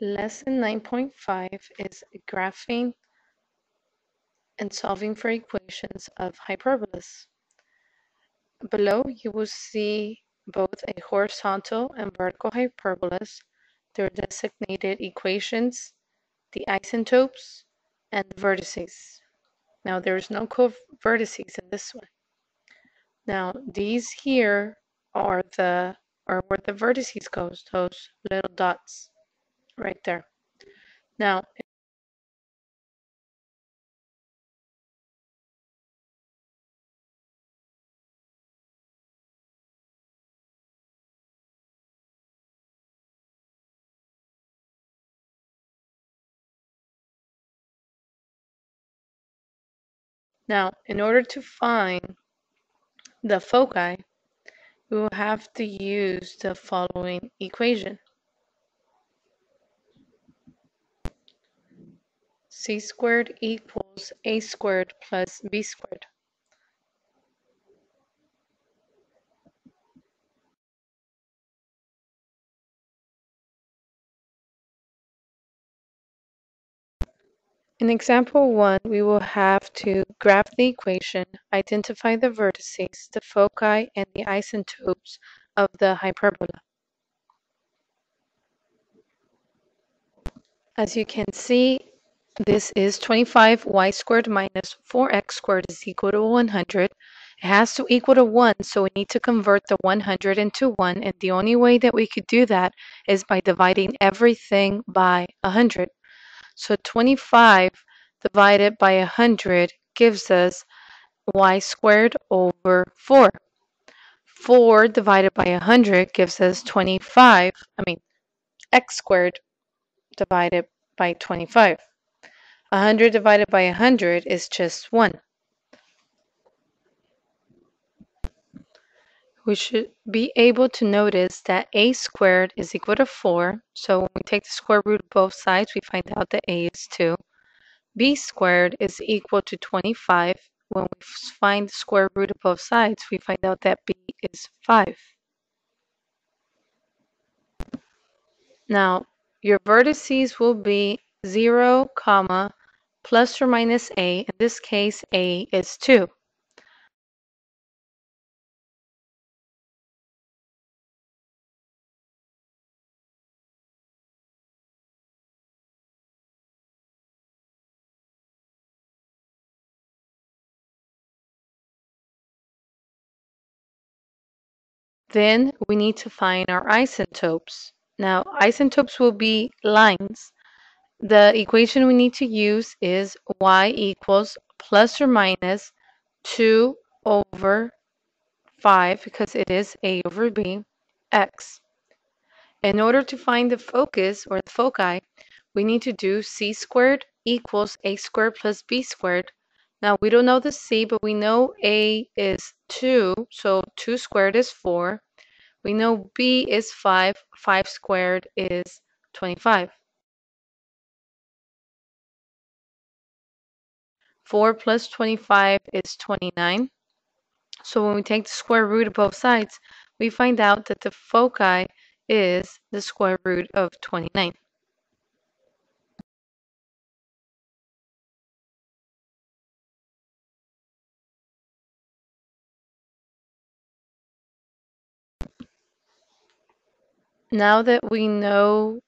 Lesson 9.5 is graphing and solving for equations of hyperbolas. Below, you will see both a horizontal and vertical hyperbolas, their designated equations, the isotopes, and the vertices. Now, there's no co-vertices in this one. Now, these here are where the vertices goes, those little dots right there. Now, in order to find the foci, we will have to use the following equation. C squared equals A squared plus B squared. In example 1, we will have to graph the equation, identify the vertices, the foci, and the isotopes of the hyperbola. As you can see, this is 25y squared minus 4x squared is equal to 100. It has to equal to 1, so we need to convert the 100 into 1, and the only way that we could do that is by dividing everything by 100. So 25 divided by 100 gives us y squared over 4. 4 divided by 100 gives us x squared divided by 25. 100 divided by 100 is just 1. We should be able to notice that a squared is equal to 4. So when we take the square root of both sides, we find out that a is 2. B squared is equal to 25. When we find the square root of both sides, we find out that b is 5. Now, your vertices will be 0, comma, plus or minus a. In this case, a is 2. Then we need to find our isotopes. Now, isotopes will be lines. The equation we need to use is y equals plus or minus 2 over 5, because it is a over b, x. In order to find the focus or the foci, we need to do c squared equals a squared plus b squared. Now, we don't know the c, but we know a is 2, so 2 squared is 4. We know b is 5. 5 squared is 25. 4 plus 25 is 29. So when we take the square root of both sides, we find out that the foci is the square root of 29. Now that we know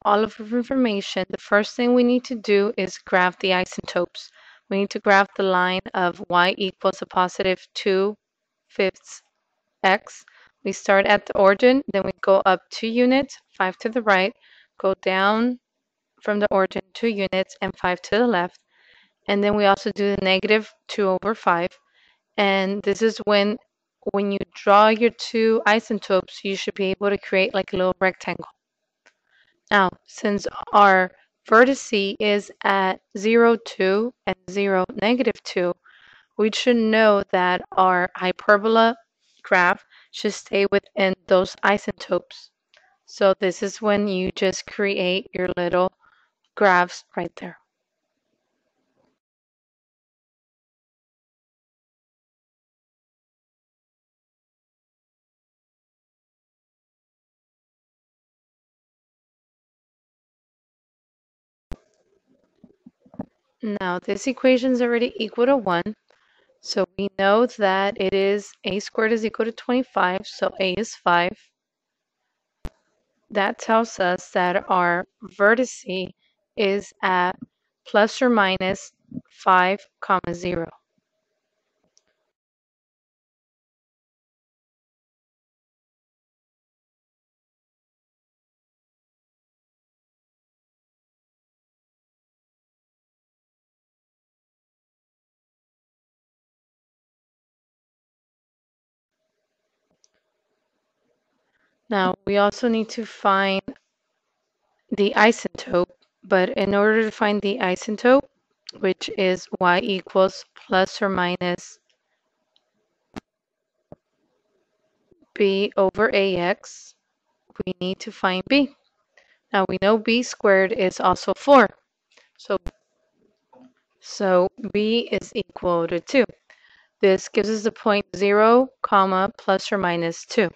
all of the information, the first thing we need to do is graph the isotopes. We need to graph the line of y equals a positive 2/5 x. We start at the origin, then we go up 2 units, 5 to the right, go down from the origin 2 units and 5 to the left. And then we also do the negative 2 over 5. And this is when you draw your two isotopes, you should be able to create like a little rectangle. Now, since our vertice is at 0, 2 and 0, negative 2, we should know that our hyperbola graph should stay within those isotopes. So this is when you just create your little graphs right there. Now this equation is already equal to 1. So we know that it is a squared is equal to 25, so a is 5. That tells us that our vertice is at plus or minus 5, comma 0. Now we also need to find the isotope, but in order to find the isotope, which is y equals plus or minus b over ax, we need to find b. Now we know b squared is also 4, so, so b is equal to 2. This gives us the point 0, comma, plus or minus 2.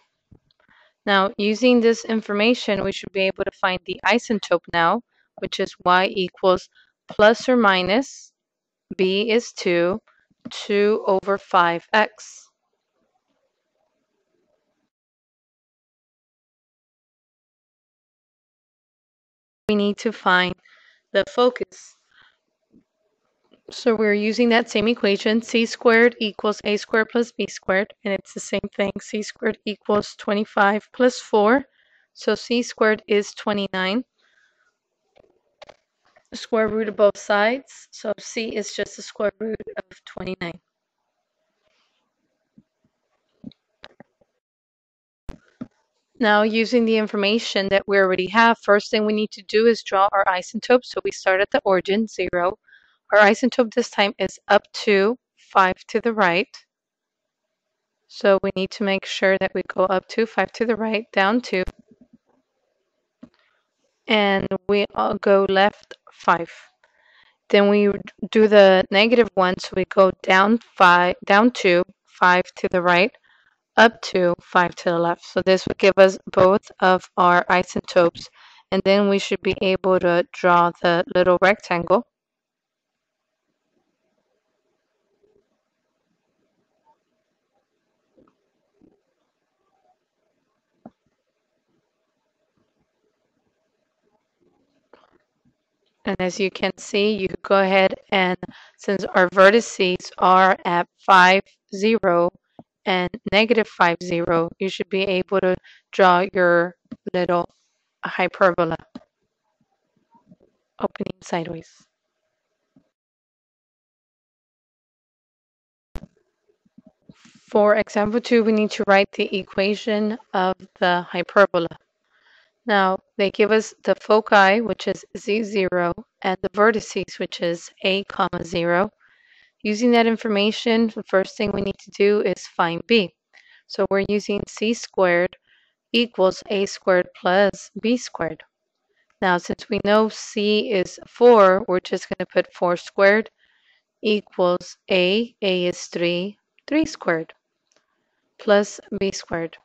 Now, using this information, we should be able to find the isotope now, which is y equals plus or minus b is 2, 2 over 5x. We need to find the focus. So we're using that same equation, c squared equals a squared plus b squared, and it's the same thing, c squared equals 25 plus 4, so c squared is 29. Square root of both sides, so c is just the square root of 29. Now, using the information that we already have, first thing we need to do is draw our isotope. So we start at the origin, 0. Our isotope this time is up to 5 to the right. So we need to make sure that we go up to 5 to the right, down 2, and we all go left 5. Then we do the negative 1, so we go down 5, down 2, 5 to the right, up to 5 to the left. So this would give us both of our isotopes, and then we should be able to draw the little rectangle. And as you can see, you could go ahead and, since our vertices are at 5, 0 and negative 5, 0, you should be able to draw your little hyperbola opening sideways. For example 2, we need to write the equation of the hyperbola. Now, they give us the foci, which is z0, and the vertices, which is a comma 0. Using that information, the first thing we need to do is find b. So we're using c squared equals a squared plus b squared. Now, since we know c is 4, we're just going to put 4 squared equals a is 3, 3 squared, plus b squared.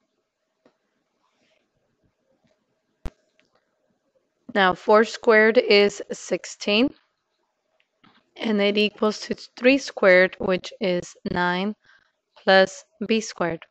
Now, 4 squared is 16, and it equals to 3 squared, which is 9, plus b squared.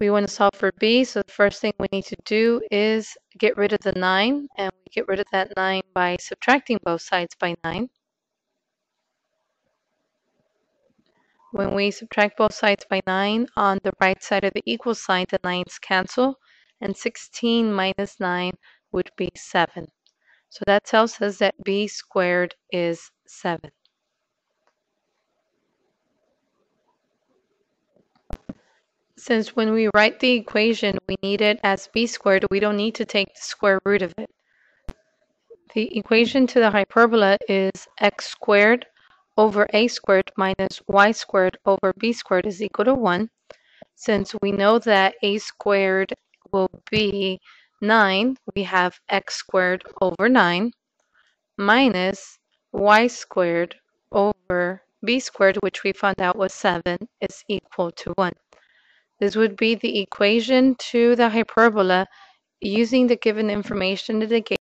We want to solve for b, so the first thing we need to do is get rid of the 9, and we get rid of that 9 by subtracting both sides by 9. When we subtract both sides by 9, on the right side of the equal sign, the 9's cancel, and 16 minus 9 would be 7. So that tells us that b squared is 7. Since when we write the equation, we need it as b squared, we don't need to take the square root of it. The equation to the hyperbola is x squared over a squared minus y squared over b squared is equal to 1. Since we know that a squared will be 9, we have x squared over 9 minus y squared over b squared, which we found out was 7, is equal to 1. This would be the equation to the hyperbola using the given information that they gave